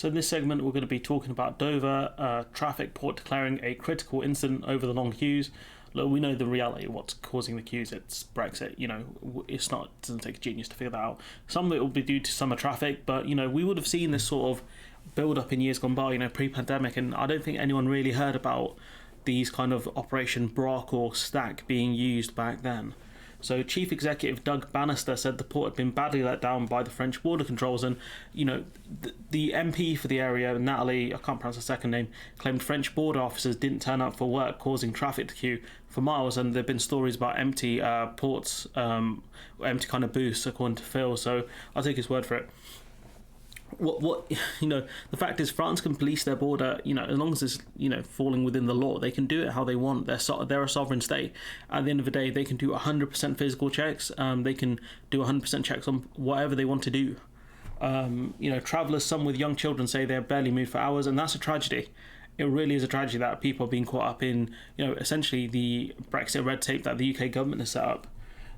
So in this segment, we're going to be talking about Dover traffic port declaring a critical incident over the long queues. Look, we know the reality of what's causing the queues. It's Brexit. It doesn't take a genius to figure that out. Some of it will be due to summer traffic, but we would have seen this sort of build up in years gone by. Pre-pandemic, and I don't think anyone really heard about these kind of Operation Brock or Stack being used back then. So Chief Executive Doug Bannister said the port had been badly let down by the French border controls, and the MP for the area, Natalie, I can't pronounce her second name, claimed French border officers didn't turn up for work, causing traffic to queue for miles. And there've been stories about empty ports, empty kind of booths, according to Phil. So I'll take his word for it. The fact is, France can police their border, as long as it's, falling within the law. They can do it how they want. They're a sovereign state. At the end of the day, they can do 100% physical checks. They can do 100% checks on whatever they want to do. Travellers, some with young children, say they're barely moved for hours, and that's a tragedy. It really is a tragedy that people are being caught up in, essentially the Brexit red tape that the UK government has set up.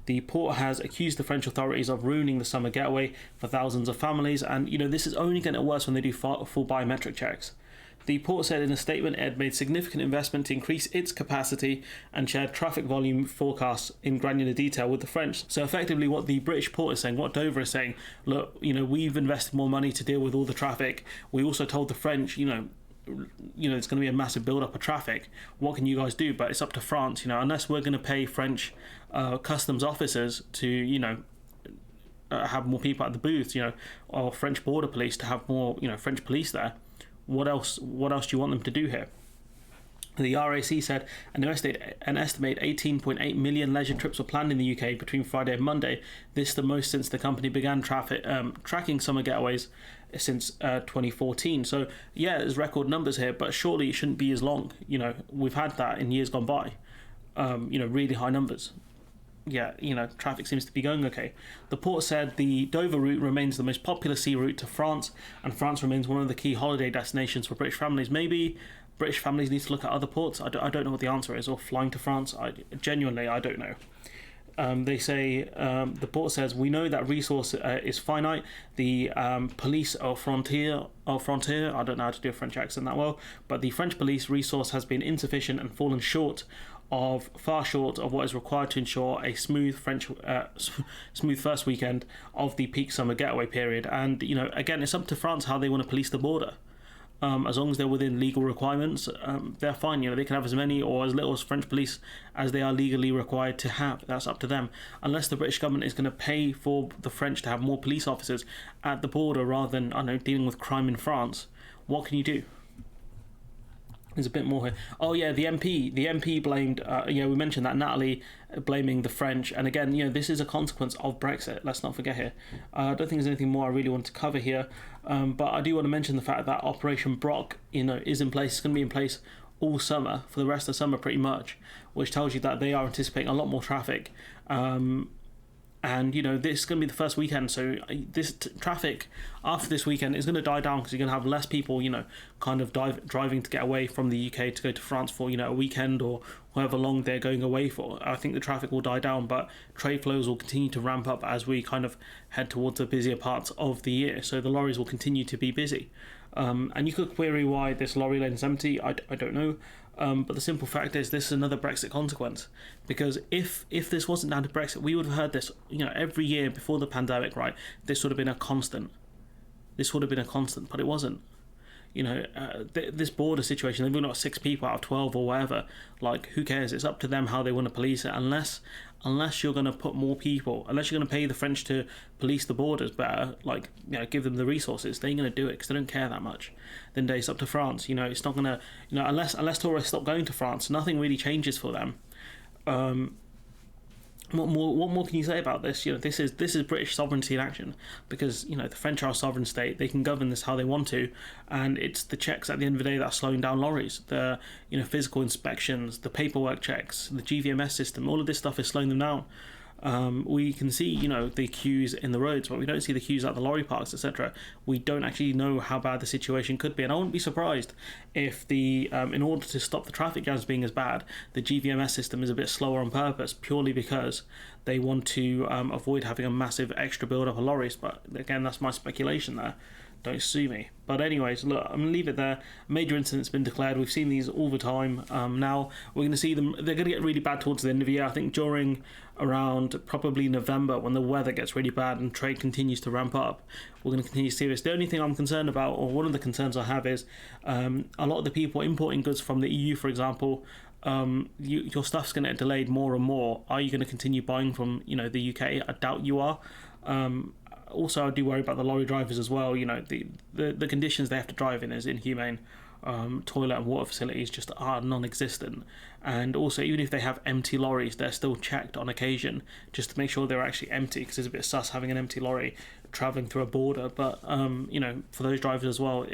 The port has accused the French authorities of ruining the summer getaway for thousands of families, and this is only going to get worse when they do full biometric checks. The port said in a statement it had made significant investment to increase its capacity and shared traffic volume forecasts in granular detail with the French. So effectively what the British port is saying, what Dover is saying, look, we've invested more money to deal with all the traffic. We also told the French, there's going to be a massive build-up of traffic. What can you guys do? But it's up to France, unless we're going to pay French customs officers to, have more people at the booths, or French border police to have more, French police there. What else do you want them to do here? The RAC said an estimated 18.8 million leisure trips were planned in the UK between Friday and Monday. This is the most since the company began tracking summer getaways since 2014. So yeah, there's record numbers here, but surely it shouldn't be as long. We've had that in years gone by. Really high numbers. Yeah, traffic seems to be going okay. The port said the Dover route remains the most popular sea route to France, and France remains one of the key holiday destinations for British families. Maybe British families need to look at other ports. I don't know what the answer is, or flying to France. I don't know. They say, the port says, we know that resource is finite. The police or frontier, I don't know how to do a French accent that well, but the French police resource has been insufficient and fallen far short of what is required to ensure a smooth first weekend of the peak summer getaway period. And again, it's up to France how they want to police the border. As long as they're within legal requirements, they're fine. They can have as many or as little as French police as they are legally required to have. That's up to them. Unless the British government is going to pay for the French to have more police officers at the border rather than, dealing with crime in France, what can you do? There's a bit more here. Oh yeah, the MP blamed, we mentioned that, Natalie blaming the French. And again, this is a consequence of Brexit. Let's not forget here. I don't think there's anything more I really want to cover here. But I do want to mention the fact that Operation Brock, is in place. It's going to be in place all summer, for the rest of the summer pretty much, which tells you that they are anticipating a lot more traffic. And this is going to be the first weekend, so this traffic after this weekend is going to die down, because you're going to have less people kind of driving to get away from the UK to go to France for a weekend or however long they're going away for. I think the traffic will die down, but trade flows will continue to ramp up as we kind of head towards the busier parts of the year, so the lorries will continue to be busy. And you could query why this lorry lane is empty. I don't know. But the simple fact is, this is another Brexit consequence. Because if this wasn't down to Brexit, we would have heard this, every year before the pandemic, right? This would have been a constant. But it wasn't. This border situation, they've got 6 people out of 12 or whatever. Like, who cares? It's up to them how they want to police it. Unless you're going to put more people, unless you're going to pay the French to police the borders better, give them the resources, they ain't going to do it because they don't care that much. Then it's up to France. It's not going to, unless tourists stop going to France, nothing really changes for them. What more can you say about this? This is British sovereignty in action, because the French are a sovereign state. They can govern this how they want to, and it's the checks at the end of the day that are slowing down lorries. The physical inspections, the paperwork checks, the GVMS system, all of this stuff is slowing them down. We can see, the queues in the roads, but we don't see the queues at the lorry parks, etc. We don't actually know how bad the situation could be, and I wouldn't be surprised if in order to stop the traffic jams being as bad, the GVMS system is a bit slower on purpose, purely because they want to avoid having a massive extra build-up of lorries. But again, that's my speculation there. don't sue me. But anyways, look, I'm gonna leave it there. Major incident's been declared. We've seen these all the time. Now we're gonna see them. They're gonna get really bad towards the end of the year. I think during around probably November, when the weather gets really bad and trade continues to ramp up, we're gonna continue to see this. The only thing I'm concerned about, or one of the concerns I have, is a lot of the people importing goods from the EU, for example. Your stuff's going to get delayed more and more. Are you going to continue buying from the UK? I doubt you are. Also, I do worry about the lorry drivers as well. The conditions they have to drive in is inhumane. Toilet and water facilities just are non-existent, and also even if they have empty lorries, they're still checked on occasion just to make sure they're actually empty, because it's a bit sus having an empty lorry travelling through a border. But for those drivers as well,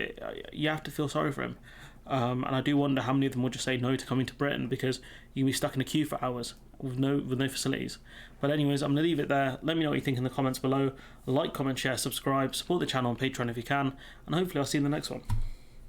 you have to feel sorry for them. And I do wonder how many of them will just say no to coming to Britain, because you can be stuck in a queue for hours with no facilities. But anyways, I'm going to leave it there. Let me know what you think in the comments below. Like, comment, share, subscribe, support the channel on Patreon if you can, and hopefully I'll see you in the next one.